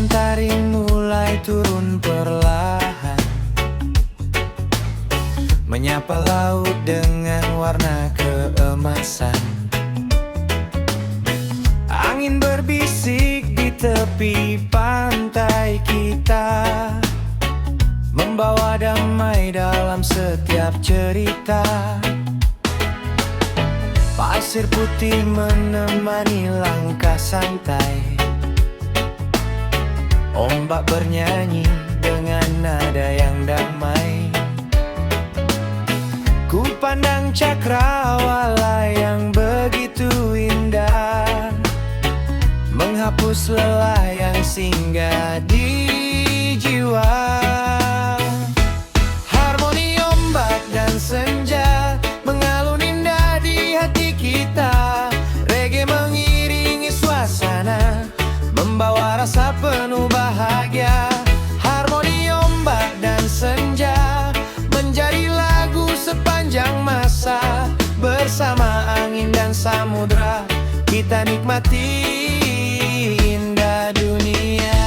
mentari mulai turun perlahan, menyapa laut dengan warna keemasan. Angin berbisik di tepi pantai kita, membawa damai dalam setiap cerita. Pasir putih menemani langkah santai, ombak bernyanyi dengan nada yang damai. Ku pandang cakrawala yang begitu indah, menghapus lelah yang singgah di jiwa. Harmoni ombak dan senja mengalun indah di hati kita. Reggae mengiringi suasana, membawa rasa penuh bahagia. Harmoni ombak dan senja menjadi lagu sepanjang masa. Bersama angin dan samudra kita nikmati indah dunia.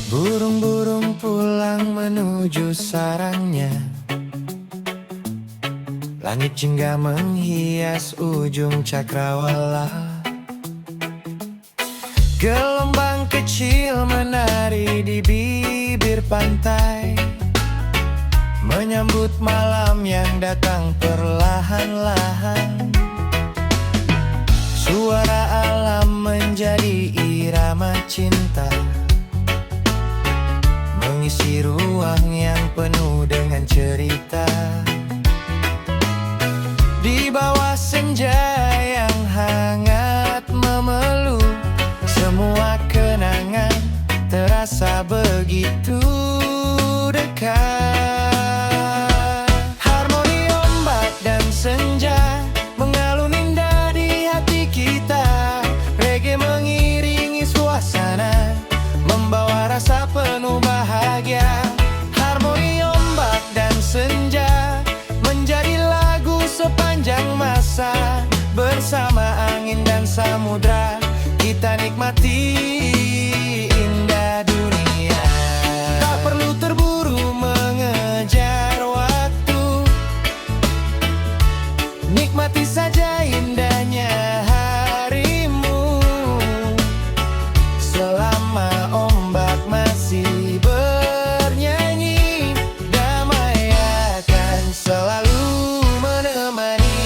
Burung-burung pulang menuju sarangnya, langit jingga menghias ujung cakrawala. Gelombang kecil menari di bibir pantai, menyambut malam yang datang perlahan-lahan. Suara alam menjadi irama cinta, mengisi ruang yang penuh dengan cerita. Di bawah senja yang hangat memeluk, semua kenangan terasa begitu dekat. Harmoni ombak dan senja mengalun indah di hati kita. Reggae mengiringi suasana, membawa rasa penuh bahagia. Harmoni ombak dan senja menjadi lagu sepanjang masa. Bersama angin dan samudra kita nikmati indah dunia. Tak perlu terburu mengejar waktu, nikmati saja indahnya harimu. Selama ombak masih bernyanyi, damai akan selalu menemani.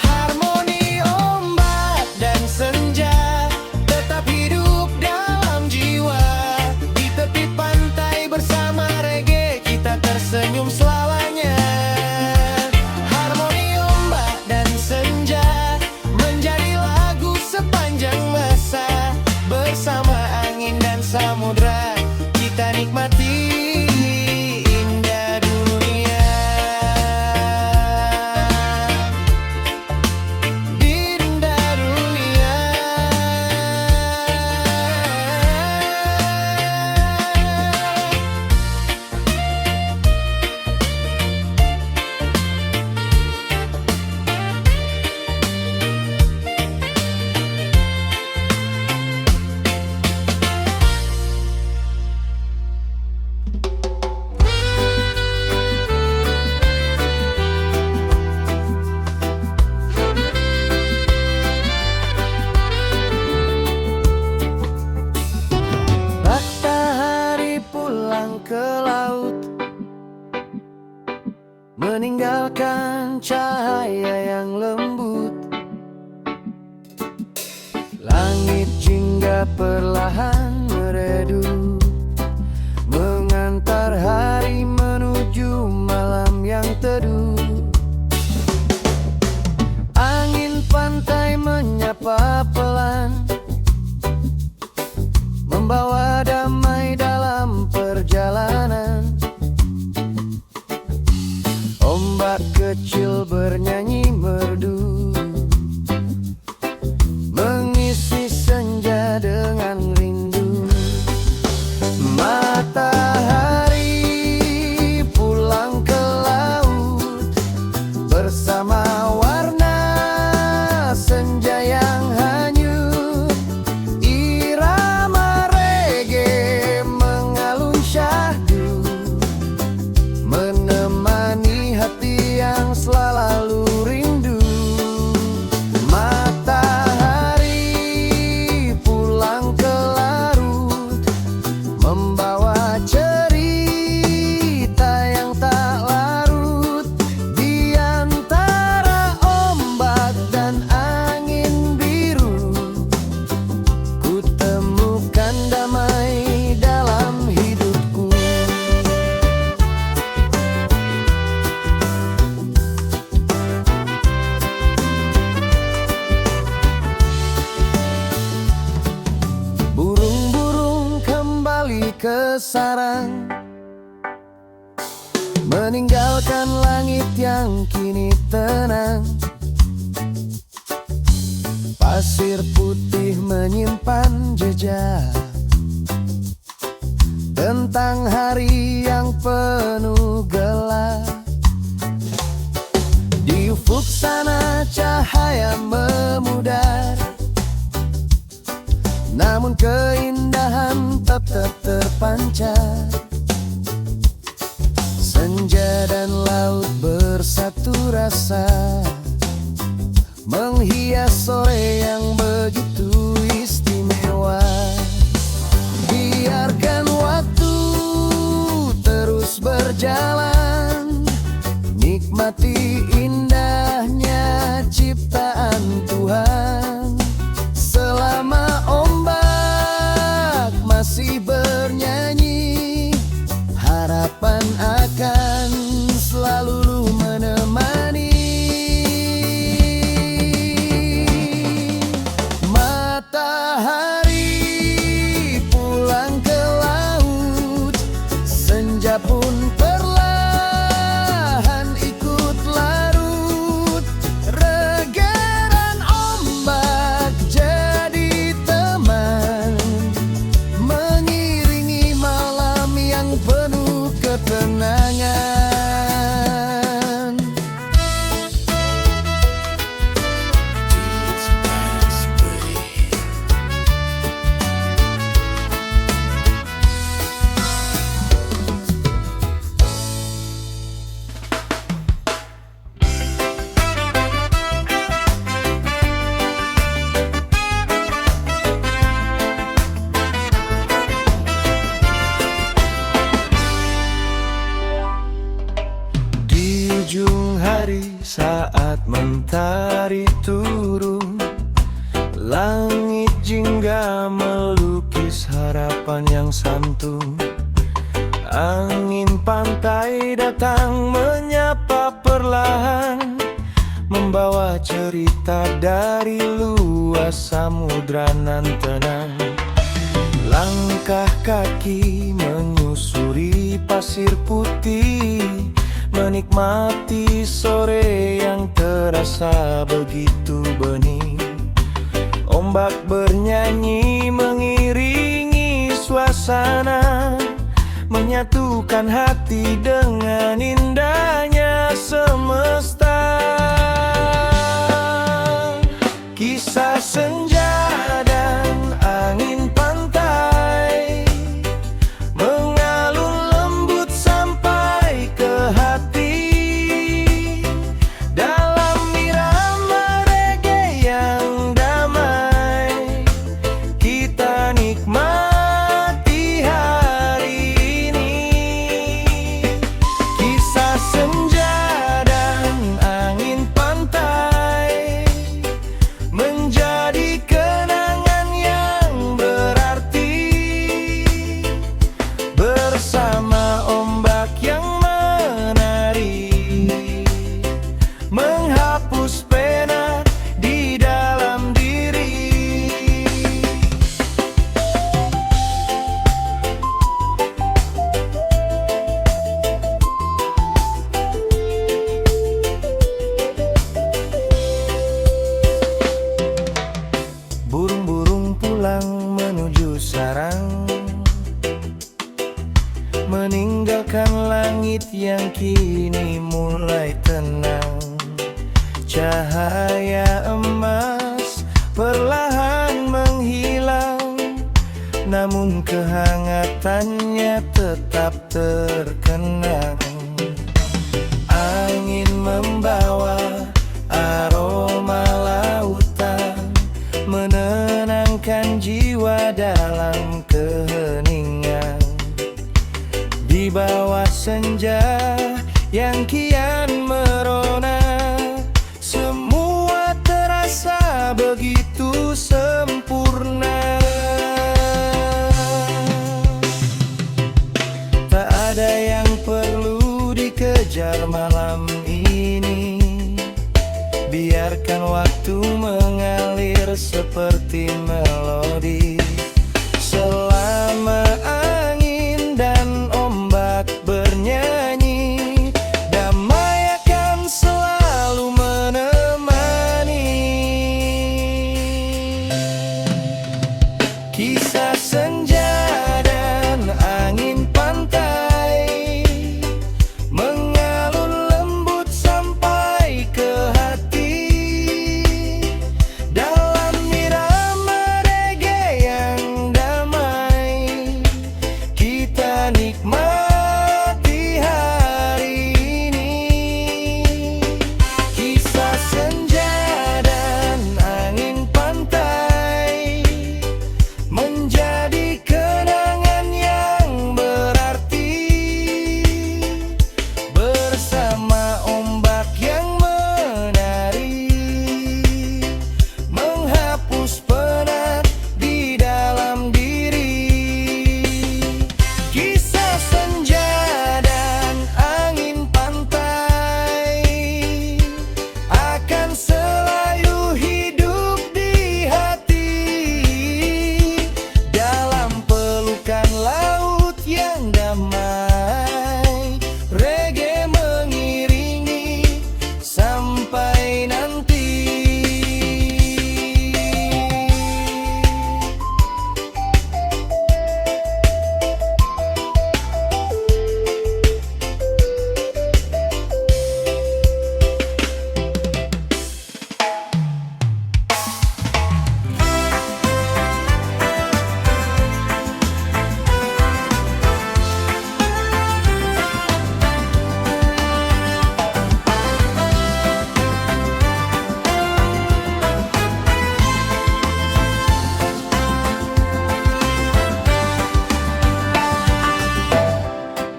Harmoni ombak dan senja tetap hidup dalam jiwa. Di tepi pantai bersama reggae kita tersenyum selamanya. Harmoni ombak dan senja menjadi lagu sepanjang masa. Bersama angin dan samudra kita nikmati indah dunia. Indah dunia. Matahari pulang ke laut, meninggalkan cahaya yang lembut. Langit jingga perlahan meredup, mengantar hari menuju malam yang teduh. Angin pantai menyapa pelan, membawa damai dalam perjalanan. Ombak kecil bernyanyi membawa cerita yang tak larut di antara ombak dan angin biru. Ku temukan damai dalam hidupku. Burung-burung kembali ke sarang, meninggalkan langit yang kini tenang. Pasir putih menyimpan jejak tentang hari yang penuh gelap. Di ufuk sana cahaya memudar, namun keindahan tetap terpancar. Senja dan laut bersatu rasa, menghias sore yang begitu istimewa. Biarkan waktu terus berjalan, nikmati indahnya ciptaan Tuhan. Selama ombak masih bernyanyi, harapan akan selalu menemani. Matahari pulang ke laut, senja pun perlahan ikut larut. Regeran ombak jadi teman, mengiringi malam yang penuh ketenangan. Di ujung hari saat mentari turun, langit jingga melukis harapan yang santun. Angin pantai datang menyapa perlahan, membawa cerita dari luas samudra nan tenang. Langkah kaki menyusuri pasir putih, menikmati sore yang terasa begitu bening. Ombak bernyanyi mengiringi suasana, menyatukan hati dengan indahnya semesta. Kisah senja dan angin pantai mengalun lembut sampai ke hati. Dalam irama reggae yang damai, kita nikmati hari ini. Kisah senja dan angin pantai menjadi kenangan yang berarti, bersama ombak yang menari, menghapus pena di dalam diri. Burung-burung pulang menuju sarang, meninggalkan langit yang kini mulai tenang. Cahaya emas perlahan menghilang, namun kehangatannya tetap terkenang. Angin membawa aroma lautan, menenangkan jiwa dalam keheningan. senja yang kian merona. Semua terasa begitu sempurna. Tak ada yang perlu dikejar malam ini. Biarkan waktu mengalir seperti melodi. Selama angin dan ombak bernyanyi, damai akan selalu menemani. Kisah senja dan angin pantai mengalun lembut sampai ke hati. Dalam irama reggae yang damai, kita nikmati hari ini. Kisah senja dan angin pantai menjadi kenangan yang berarti. Bersama ombak yang menari, menghapus penat di dalam diri. Kisah senja dan angin pantai akan selalu hidup di hati. Dalam pelukan laut yang damai, reggae mengiringi sampai nanti.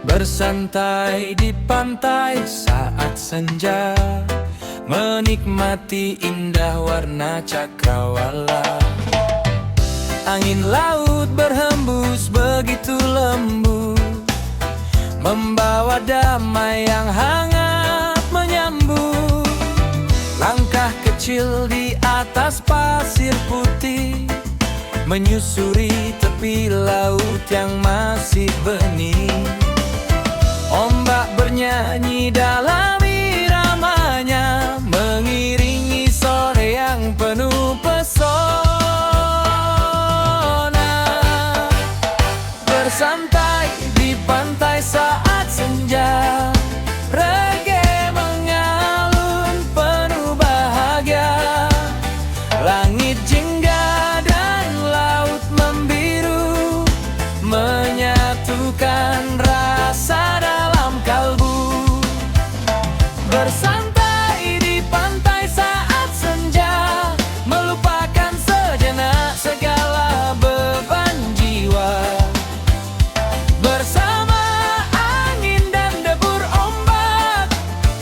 Bersantai di pantai saat senja, menikmati indah warna cakrawala. Angin laut berhembus begitu lembut, membawa damai yang hangat menyambut. Langkah kecil di atas pasir putih, menyusuri tepi laut yang masih bening. Ombak bernyanyi dalam iramanya, mengiringi sore yang penuh pesona. Bersantai di pantai saat senja, reggae mengalun penuh bahagia. Langit jingga dan laut membiru, menyatukan rasa dalam kalbu. Bersantai di pantai saat senja, melupakan sejenak segala beban jiwa. Bersama angin dan debur ombak,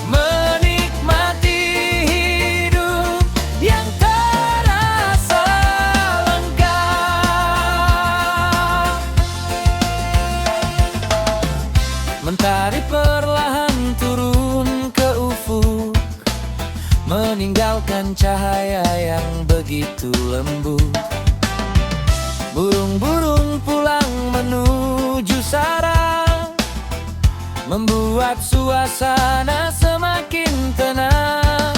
menikmati hidup yang terasa lengkap. Mentari perlahan turun ke ufuk, meninggalkan cahaya yang begitu lembut. Burung-burung pulang menuju sarang, membuat suasana semakin tenang.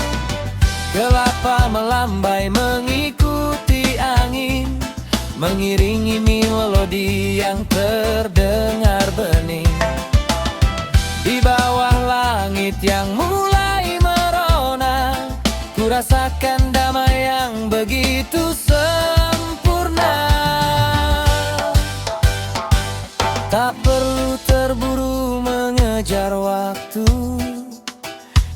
Kelapa melambai mengikuti angin, mengiringi melodi yang terdengar bening. Di bawah langit yang mulai merona, ku rasakan damai yang begitu sempurna. Tak perlu terburu mengejar waktu,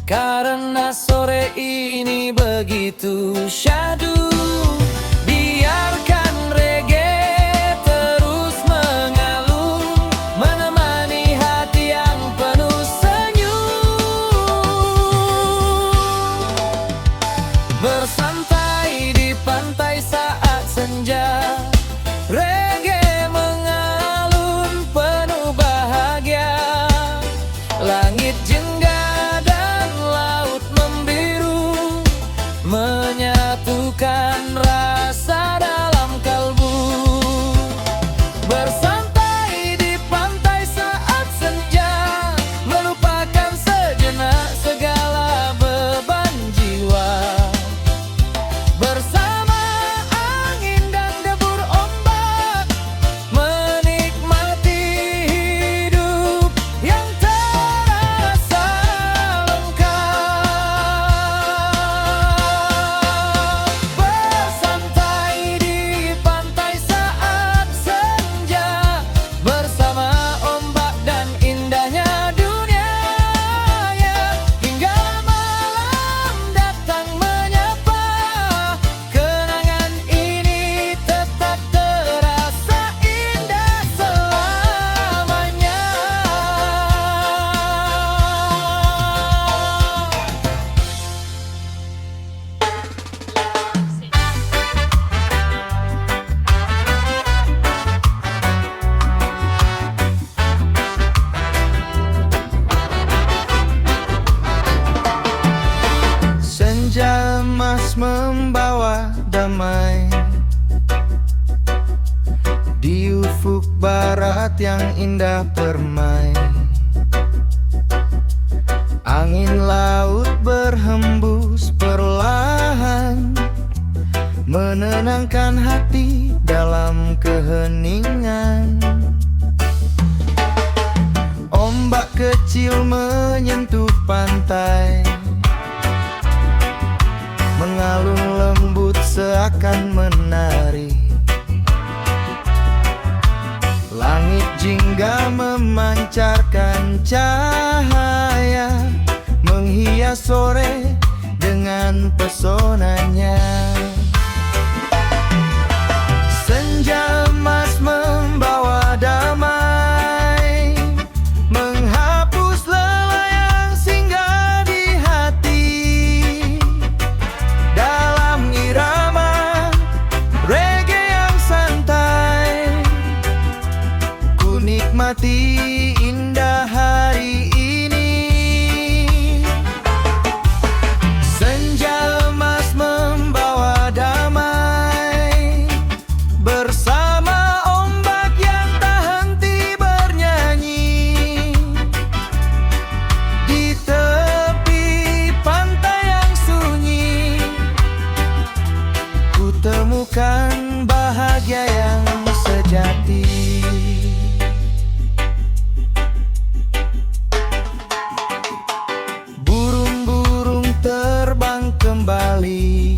karena sore ini begitu syahdu. Biarkan reggae terus mengalun, menemani hati yang penuh saat yang indah permai. Angin laut berhembus perlahan, menenangkan hati dalam keheningan. Ombak kecil menyentuh pantai, mengalun lembut seakan menari. Langit jingga memancarkan cahaya, menghias sore dengan pesonanya. Senja emas membawa damai, menghapus lelah yang singgah di hati. Dalam irama reggae yang santai, ku nikmati indah hari ini. Senja emas membawa damai, bersama ombak yang tak henti bernyanyi. Di tepi pantai yang sunyi, ku temukan bahagia yang sejati. Burung-burung terbang kembali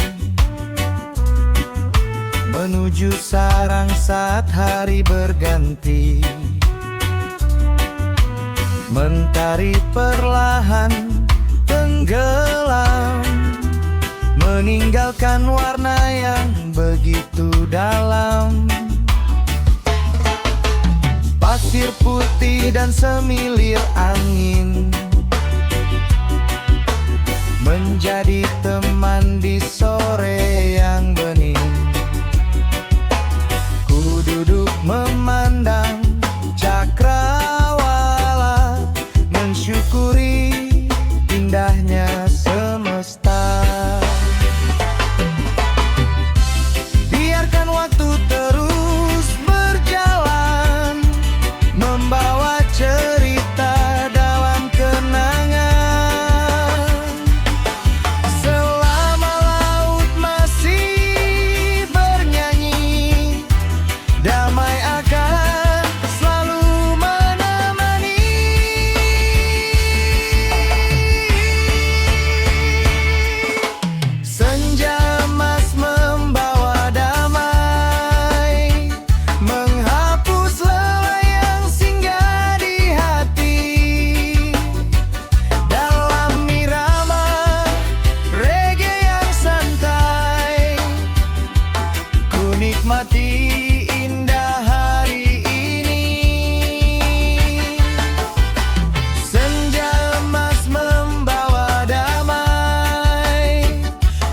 menuju sarang saat hari berganti. Mentari perlahan tenggelam, meninggalkan warna yang begitu dalam. Pasir putih dan semilir angin menjadi teman di sore yang bening. Ku duduk memandang cakrawala, mensyukuri indahnya semesta. Biarkan waktu terus berjalan, membawa cerita dalam kenangan. Selama laut masih bernyanyi, damai akan selalu menemani. Senja emas membawa damai, menghapus lelah yang singgah di hati. Dalam irama reggae yang santai, ku nikmati indah hari ini. Senja emas membawa damai,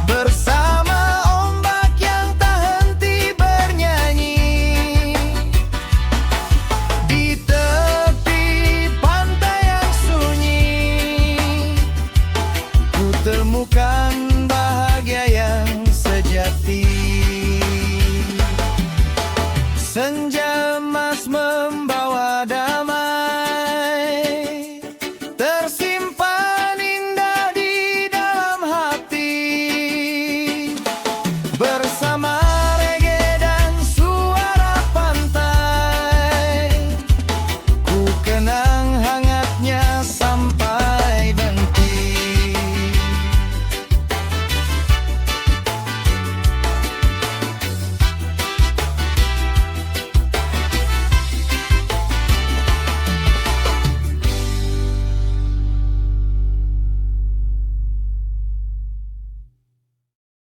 bersama ombak yang tak henti bernyanyi. Di tepi pantai yang sunyi, ku temukan bahagia yang sejati. Senja emas membawa damai,